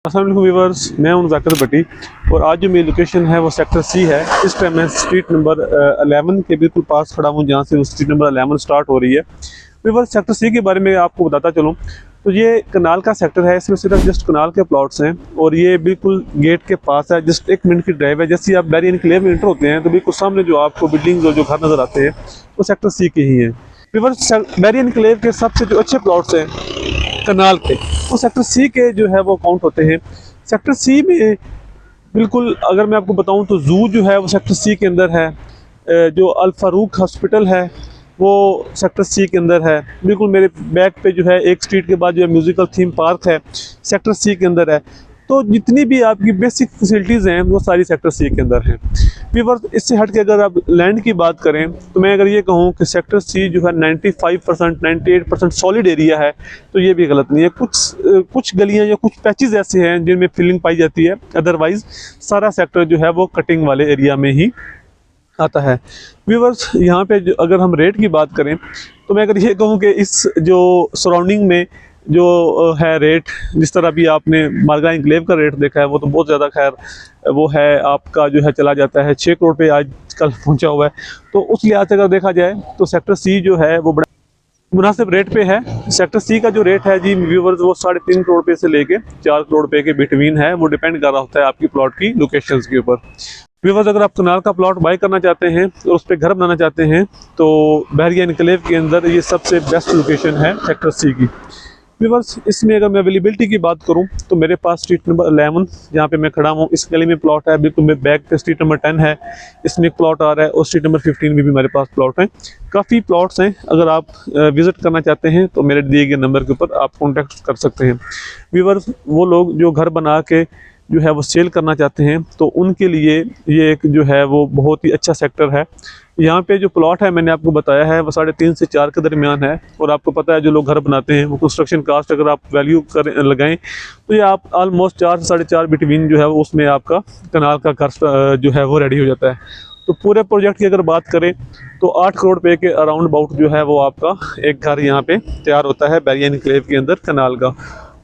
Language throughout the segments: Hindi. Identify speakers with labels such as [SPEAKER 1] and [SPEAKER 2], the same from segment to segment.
[SPEAKER 1] अस्सलाम वालेकुम व्यूअर्स, मैं हूं ज़ाकिर भट्टी और आज जो मेरी लोकेशन है वो सेक्टर सी है। इस टाइम मैं स्ट्रीट नंबर 11 के बिल्कुल पास खड़ा हूं, जहां से वो स्ट्रीट नंबर 11 स्टार्ट हो रही है। व्यूअर्स, सेक्टर सी के बारे में आपको बताता चलूं तो ये कनाल का सेक्टर है। इसमें सिर्फ जस्ट कनाल के प्लॉट्स हैं और ये बिल्कुल गेट के पास है। जस्ट 1 मिनट की ड्राइव है। जैसे आप बैरियर एनक्लेव में एंटर होते हैं तो बिल्कुल सामने जो आपको बिल्डिंग जो घर नज़र आते हैं वो सेक्टर सी के ही हैं। व्यूअर्स, बैरियर एनक्लेव के सबसे जो अच्छे प्लॉट्स हैं कनाल के, वो सेक्टर सी के जो है वो काउंट होते हैं। सेक्टर सी में बिल्कुल अगर मैं आपको बताऊं तो जू जो है वो सेक्टर सी के अंदर है। जो अल फारूक हॉस्पिटल है वो सेक्टर सी के अंदर है। बिल्कुल मेरे बैक पे जो है एक स्ट्रीट के बाद जो है म्यूजिकल थीम पार्क है, सेक्टर सी के अंदर है। तो जितनी भी आपकी बेसिक फैसिलिटीज़ हैं वो सारी सेक्टर सी के अंदर हैं। व्यूअर्स, इससे हट के अगर आप लैंड की बात करें तो मैं अगर ये कहूँ कि सेक्टर सी जो है 95% 98% सॉलिड एरिया है तो ये भी गलत नहीं है। कुछ गलियां या कुछ पैचेस ऐसे हैं जिनमें फिलिंग पाई जाती है, अदरवाइज सारा सेक्टर जो है वो कटिंग वाले एरिया में ही आता है। व्यूअर्स, यहाँ पे अगर हम रेट की बात करें तो मैं अगर ये कहूँ कि इस जो सराउंडिंग में जो है रेट, जिस तरह भी आपने मारगा एनक्लेव का रेट देखा है वो तो बहुत ज़्यादा खैर वो है आपका जो है चला जाता है 6 करोड़ पे आज कल पहुंचा हुआ है। तो उस लिहाज से अगर देखा जाए तो सेक्टर सी जो है वो बड़ा मुनासिब रेट पे है। सेक्टर सी का जो रेट है जी व्यूअर्स वो 3.5 करोड़ पे से लेके 4 करोड़ रुपए के बिटवीन है। वो डिपेंड कर रहा होता है आपकी प्लॉट की लोकेशंस के ऊपर। व्यूअर्स, अगर आप कनाल का प्लॉट बाय करना चाहते हैं और उस पर घर बनाना चाहते हैं तो बहरिया एनक्लेव के अंदर ये सबसे बेस्ट लोकेशन है सेक्टर सी की। व्यूअर्स, इसमें अगर मैं अवेलेबिलिटी की बात करूं तो मेरे पास स्ट्रीट नंबर 11 जहां पे मैं खड़ा हूं इस गली में प्लॉट है। बिल्कुल मेरे बैक पे स्ट्रीट नंबर 10 है, इसमें एक प्लॉट आ रहा है और स्ट्रीट नंबर 15 में भी मेरे पास प्लॉट हैं। काफ़ी प्लॉट्स हैं। अगर आप विज़िट करना चाहते हैं तो मेरे दिए गए नंबर के ऊपर आप कॉन्टैक्ट कर सकते हैं। व्यूअर्स, वो लोग जो घर बना के जो है वो सेल करना चाहते हैं तो उनके लिए ये एक जो है वो बहुत ही अच्छा सेक्टर है। यहाँ पे जो प्लॉट है मैंने आपको बताया है वो 3.5 से 4 के दरमियान है। और आपको पता है जो लोग घर बनाते हैं वो कंस्ट्रक्शन कास्ट अगर आप वैल्यू करें लगाएं तो ये आप ऑलमोस्ट 4 से 4.5 बिटवीन जो है वो उसमें आपका कनाल का घर जो है वो रेडी हो जाता है। तो पूरे प्रोजेक्ट की अगर बात करें तो 8 करोड़ रुपए के अराउंड अबाउट जो है वो आपका एक घर यहाँ पे तैयार होता है बहरिया एनक्लेव के अंदर कनाल का।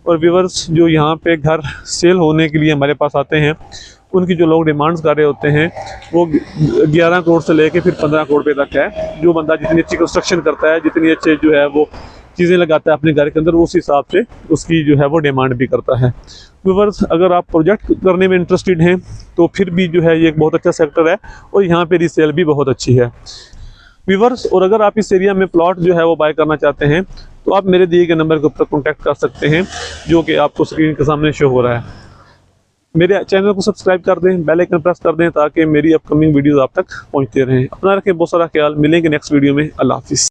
[SPEAKER 1] और व्यूअर्स, जो यहाँ पे घर सेल होने के लिए हमारे पास आते हैं उनकी जो लोग डिमांड्स कर रहे होते हैं वो 11 करोड़ से लेके फिर 15 करोड़ रुपए तक है। जो बंदा जितनी अच्छी कंस्ट्रक्शन करता है, जितनी अच्छे जो है वो चीज़ें लगाता है अपने घर के अंदर, उस हिसाब से उसकी जो है वो डिमांड भी करता है। व्यूअर्स, अगर आप प्रोजेक्ट करने में इंटरेस्टेड हैं तो फिर भी जो है ये एक बहुत अच्छा सेक्टर है और यहाँ पे रीसेल भी बहुत अच्छी है। व्यूअर्स, और अगर आप इस एरिया में प्लॉट जो है वो बाय करना चाहते हैं तो आप मेरे दिए गए नंबर के ऊपर कॉन्टैक्ट कर सकते हैं जो कि आपको स्क्रीन के सामने शो हो रहा है। मेरे चैनल को सब्सक्राइब कर दें, बेल आइकन प्रेस कर दें ताकि मेरी अपकमिंग वीडियोस आप तक पहुंचते रहें। अपना रखें बहुत सारा ख्याल। मिलेंगे नेक्स्ट वीडियो में। अल्लाह हाफिज़।